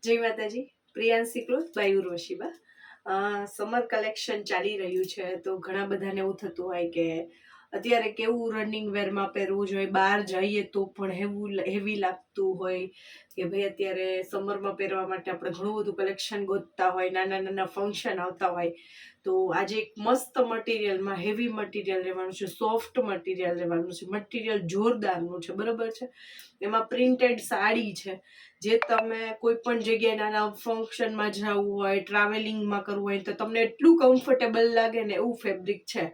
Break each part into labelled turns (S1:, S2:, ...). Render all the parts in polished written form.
S1: જય માતાજી. Priyanshi cloth by Urvashiba. Summer collection ચાલી રહ્યું છે તો ઘણા બધાને એવું થતું હોય કે અત્યારે કેવું રનિંગ વેરમાં પહેરવું જોઈએ, બહાર જઈએ તો પણ હેવી લાગતું હોય કે ભાઈ અત્યારે સમરમાં પહેરવા માટે આપણે ઘણું બધું કલેક્શન ગોતતા હોય, નાના નાના ફંક્શન આવતા હોય. તો આજે એક મસ્ત મટીરિયલમાં હેવી મટીરિયલ લેવાનું છે, સોફ્ટ મટીરિયલ લેવાનું છે, મટીરિયલ જોરદારનું છે, બરાબર છે. એમાં પ્રિન્ટેડ સાડી છે, જે તમે કોઈ પણ જગ્યાએ નાના ફંક્શનમાં જવું હોય, ટ્રાવેલિંગમાં કરવું હોય તો તમને એટલું કમ્ફર્ટેબલ લાગે ને એવું ફેબ્રિક છે.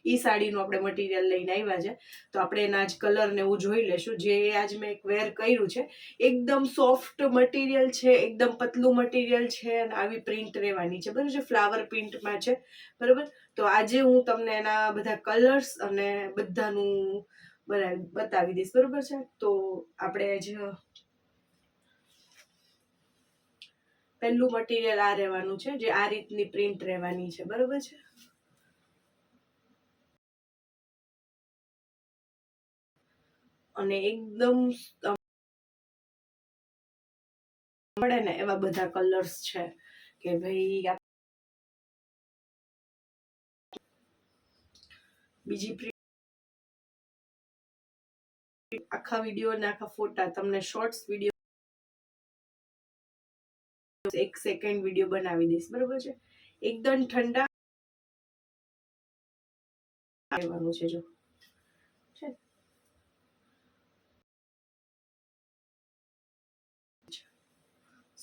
S1: એ સાડીનું આપણે મટીરિયલ લઈને આવ્યા છે, તો આપણે એના જ કલર ને એવું જોઈ લેશું. જે આજ મેં એક વેર કર્યું છે, એકદમ સોફ્ટ મટીરિયલ છે, એકદમ પતલું મટીરિયલ છે અને આવી પ્રિન્ટ રહેવાની છે, બરાબર છે, ફ્લાવર પ્રિન્ટમાં છે, બરાબર. તો આજે હું તમને એના બધા કલર્સ અને બધાનું બતાવી દઈશ, બરાબર છે. તો આપણે જ પહેલું મટીરિયલ આ રહેવાનું છે, જે આ રીતની પ્રિન્ટ રહેવાની છે, બરાબર છે. અને એકદમ મળે ને એવા બધા કલર્સ છે કે ભાઈ બીજી પ્રિન્ટ આખા વિડીયો અને આખા ફોટા તમને શોર્ટ્સ વિડીયો 1 સેકન્ડ વિડીયો બનાવી દઈશ, બરાબર છે. એકદમ ઠંડા રહેવાનું છે. જો છે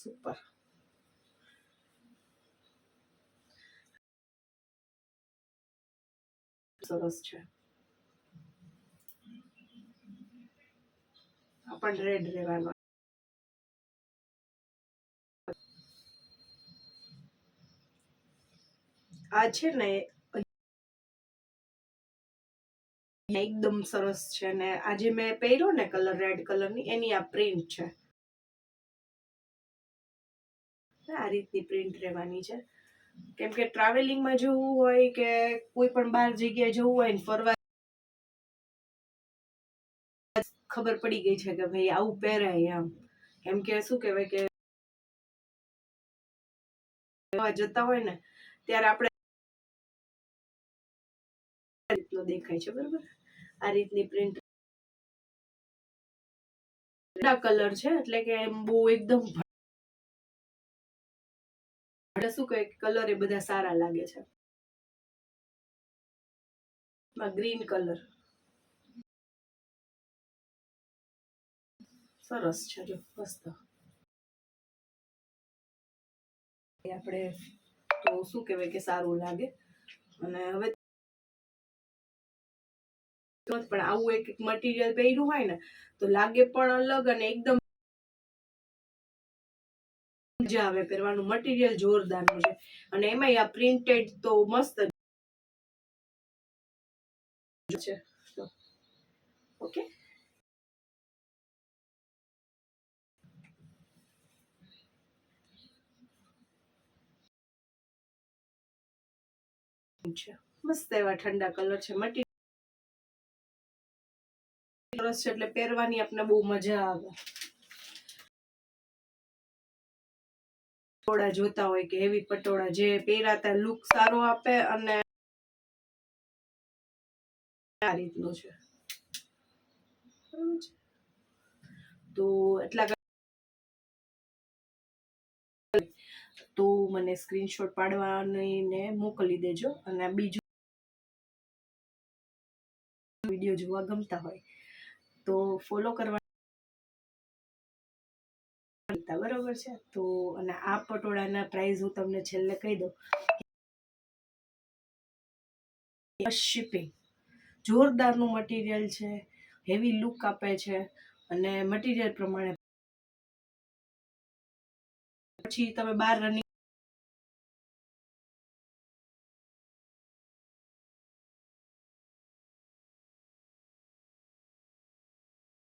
S1: સુપર સરસ છે. આ પણ રેડ રહેવાનો. આ છે ને એકદમ સરસ છે ને આજે મેં પહેર્યો ને કલર રેડ કલરની, એની આ પ્રિન્ટ છે. આ રીતની પ્રિન્ટ રહેવાની છે. કેમ કે ટ્રાવેલિંગમાં જવું હોય કે કોઈ પણ બહાર જગ્યાએ જવું હોય ને ફરવા, ખબર પડી ગઈ છે કે ભાઈ આવું પહેરાય એમ. કેમ કે શું કહેવાય કે જતા હોય ને ત્યારે આપણે આ રીતનો દેખાય છે, બરાબર. આ રીતની પ્રિન્ટ કલર છે, એટલે કે એમ બહુ એકદમ શું કહે કલર એ બધા સારા લાગે છે. ગ્રીન કલર સરસ છે. જો મસ્ત આપણે તો શું કહેવાય કે સારું લાગે. અને હવે પણ આવું એક મટીરિયલ પહેર્યું હોય ને તો લાગે પણ અલગ અને એકદમ મજા આવે પહેરવાનું. મટીરિયલ જોરદારનું છે અને એમાંય આ પ્રિન્ટેડ તો મસ્ત છે. ઓકે, મસ્ત એવા ઠંડા કલર છે. મટીરિયલ સરસ છે એટલે પહેરવાની આપણે બહુ મજા આવે. પટોળા જોતા હોય કે એવી પટોળા જે પહેરાતા લુક સારો આપે અને આ રીતનું છે, તો એટલા તો મને સ્ક્રીનશોટ પાડવાની ને મોકલી દેજો. અને બીજું વિડીયો જોવા ગમતા હોય તો ફોલો કરવા, બરોબર છે. તો અને આ પટોળાના પ્રાઇસ હું તમને છેલ્લે કહી દઉં. શિપિંગ જોરદારનું મટીરિયલ છે, હેવી લુક આપે છે અને મટીરિયલ પ્રમાણે પછી તમે બહાર રનિંગ